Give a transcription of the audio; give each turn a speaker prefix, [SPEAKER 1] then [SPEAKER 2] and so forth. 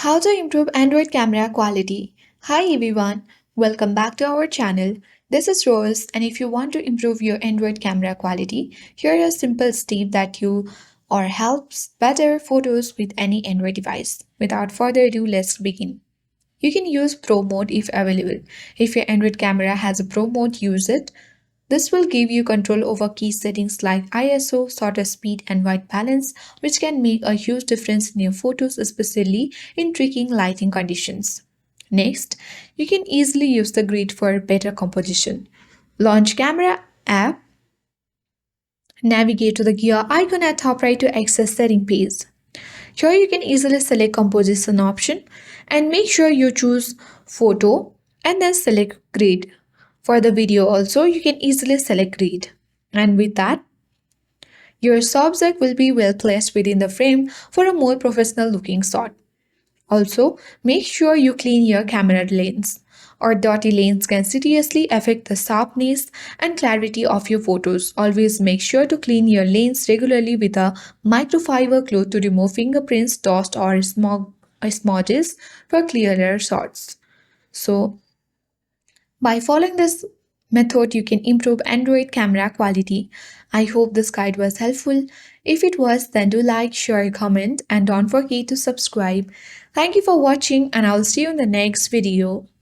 [SPEAKER 1] How to improve Android camera quality. Hi everyone, welcome back to our channel. This is Rose, and if you want to improve your Android camera quality, here are a simple step that you or helps better photos with any Android device. Without further ado, let's begin. You can use Pro mode if available. If your Android camera has a Pro mode, use it. This will give you control over key settings like ISO, shutter speed, and white balance, which can make a huge difference in your photos, especially in tricky lighting conditions. Next, you can easily use the grid for better composition. Launch Camera app, navigate to the gear icon at top right to access setting page. Here you can easily select composition option and make sure you choose photo and then select grid. For the video also, you can easily select grid. And with that, your subject will be well placed within the frame for a more professional looking shot. Also, make sure you clean your camera lens, or dirty lens can seriously affect the sharpness and clarity of your photos. Always make sure to clean your lens regularly with a microfiber cloth to remove fingerprints, dust, or smudges for clearer shots. So, by following this method, you can improve Android camera quality. I hope this guide was helpful. If it was, then do like, share, comment, and don't forget to subscribe. Thank you for watching, and I'll see you in the next video.